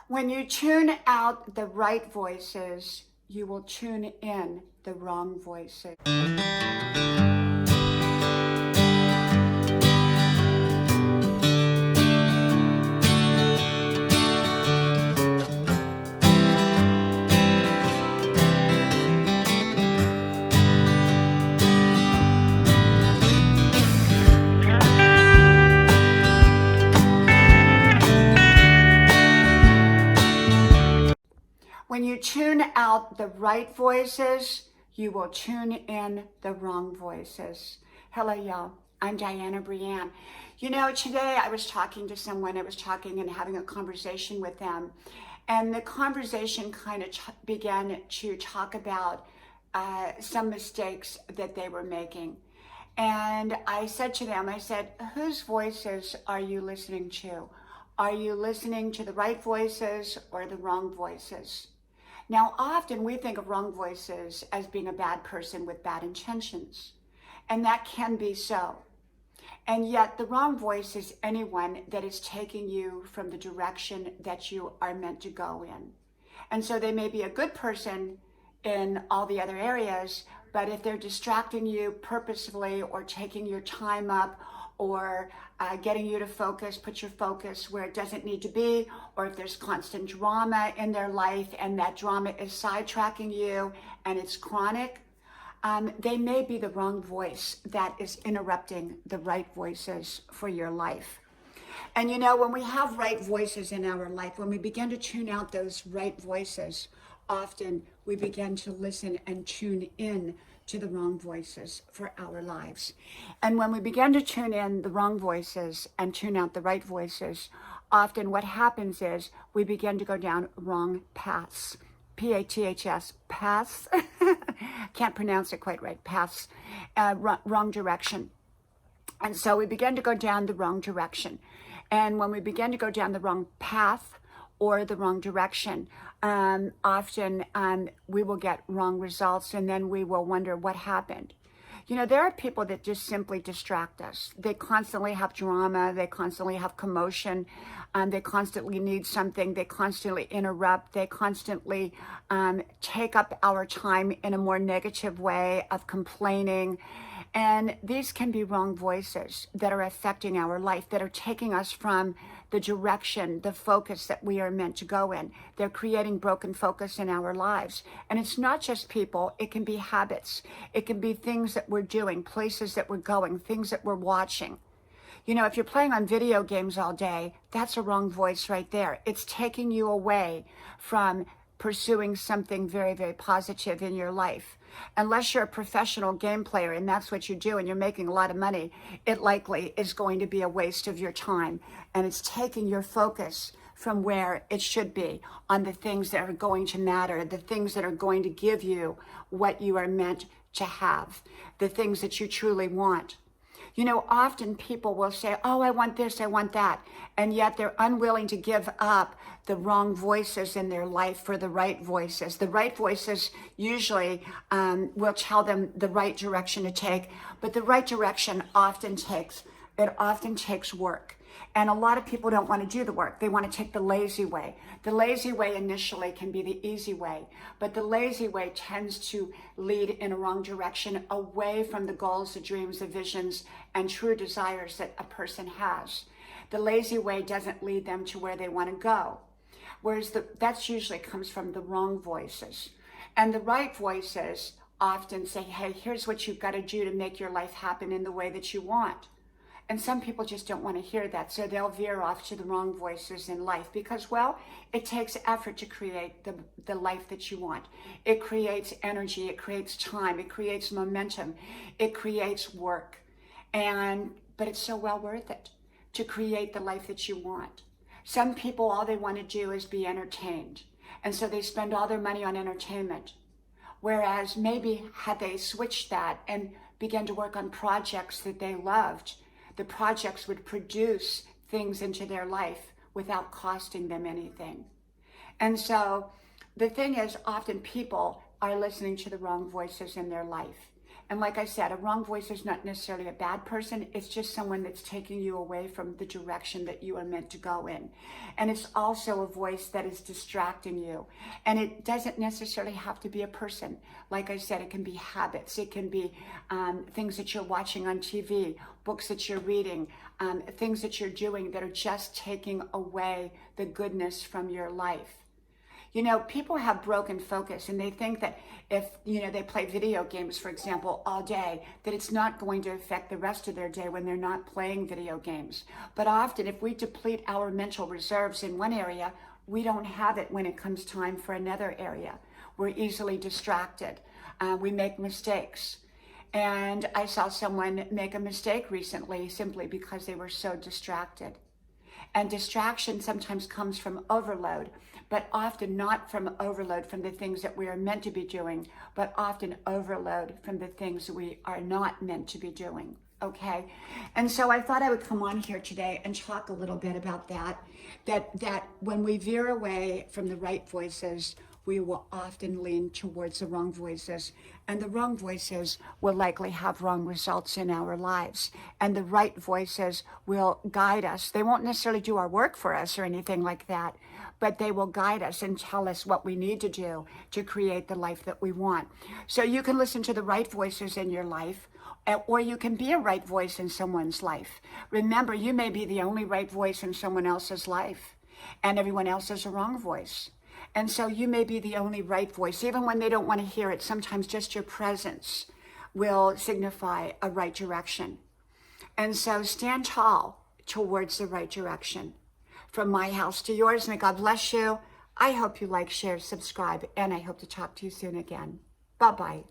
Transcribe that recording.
When you tune out the right voices, you will tune in the wrong voices. When you tune out the right voices, you will tune in the wrong voices. Hello, y'all. I'm Diana Brianne. You know, today I was talking to someone, I was talking and having a conversation with them, and the conversation kind of began to talk about some mistakes that they were making. And I said to them, I said, whose voices are you listening to? Are you listening to the right voices or the wrong voices? Now, often we think of wrong voices as being a bad person with bad intentions, and that can be so. And yet the wrong voice is anyone that is taking you from the direction that you are meant to go in. And so they may be a good person in all the other areas, but if they're distracting you purposefully or taking your time up or getting you to focus, put your focus where it doesn't need to be, or if there's constant drama in their life and that drama is sidetracking you and it's chronic, they may be the wrong voice that is interrupting the right voices for your life. And you know, when we have right voices in our life, when we begin to tune out those right voices, often we begin to listen and tune in to the wrong voices for our lives. And when we begin to tune in the wrong voices and tune out the right voices, often what happens is we begin to go down wrong paths. P-A-T-H-S, paths. Can't pronounce it quite right. Paths, wrong direction. And so we begin to go down the wrong direction. And when we begin to go down the wrong path or the wrong direction, often we will get wrong results, and then we will wonder what happened. You know, there are people that just simply distract us. They constantly have drama. They constantly have commotion. They constantly need something. They constantly interrupt. They constantly take up our time in a more negative way of complaining. And these can be wrong voices that are affecting our life, that are taking us from the direction, the focus that we are meant to go in. They're creating broken focus in our lives. And it's not just people, it can be habits. It can be things that we're doing, places that we're going, things that we're watching. You know, if you're playing on video games all day, that's a wrong voice right there. It's taking you away from pursuing something very, very positive in your life. Unless you're a professional game player and that's what you do and you're making a lot of money, it likely is going to be a waste of your time. And it's taking your focus from where it should be on the things that are going to matter, the things that are going to give you what you are meant to have, the things that you truly want. You know, often people will say, oh, I want this, I want that. And yet they're unwilling to give up the wrong voices in their life for the right voices. The right voices usually will tell them the right direction to take, but the right direction often takes work. And a lot of people don't want to do the work. They want to take the lazy way. The lazy way initially can be the easy way, but the lazy way tends to lead in a wrong direction, away from the goals, the dreams, the visions, and true desires that a person has. The lazy way doesn't lead them to where they want to go. Whereas that's usually comes from the wrong voices. And the right voices often say, hey, here's what you've got to do to make your life happen in the way that you want. And some people just don't want to hear that, so they'll veer off to the wrong voices in life because, well, it takes effort to create the life that you want. It creates energy, it creates time, it creates momentum, it creates work. But it's so well worth it to create the life that you want. Some people, all they want to do is be entertained, and so they spend all their money on entertainment. Whereas maybe had they switched that and began to work on projects that they loved, the projects would produce things into their life without costing them anything. And so the thing is, often people are listening to the wrong voices in their life. And like I said, a wrong voice is not necessarily a bad person. It's just someone that's taking you away from the direction that you are meant to go in. And it's also a voice that is distracting you. And it doesn't necessarily have to be a person. Like I said, it can be habits. It can be things that you're watching on TV, books that you're reading, things that you're doing that are just taking away the goodness from your life. You know, people have broken focus and they think that if, you know, they play video games, for example, all day, that it's not going to affect the rest of their day when they're not playing video games. But often if we deplete our mental reserves in one area, we don't have it when it comes time for another area. We're easily distracted. We make mistakes. And I saw someone make a mistake recently simply because they were so distracted. And distraction sometimes comes from overload, but often not from overload from the things that we are meant to be doing, but often overload from the things we are not meant to be doing. Okay. And so I thought I would come on here today and talk a little bit about that when we veer away from the right voices, we will often lean towards the wrong voices, and the wrong voices will likely have wrong results in our lives, and the right voices will guide us. They won't necessarily do our work for us or anything like that, but they will guide us and tell us what we need to do to create the life that we want. So you can listen to the right voices in your life, or you can be a right voice in someone's life. Remember, you may be the only right voice in someone else's life, and everyone else is a wrong voice. And so you may be the only right voice, even when they don't want to hear it. Sometimes just your presence will signify a right direction. And so stand tall towards the right direction. From my house to yours, may God bless you. I hope you like, share, subscribe, and I hope to talk to you soon again. Bye-bye.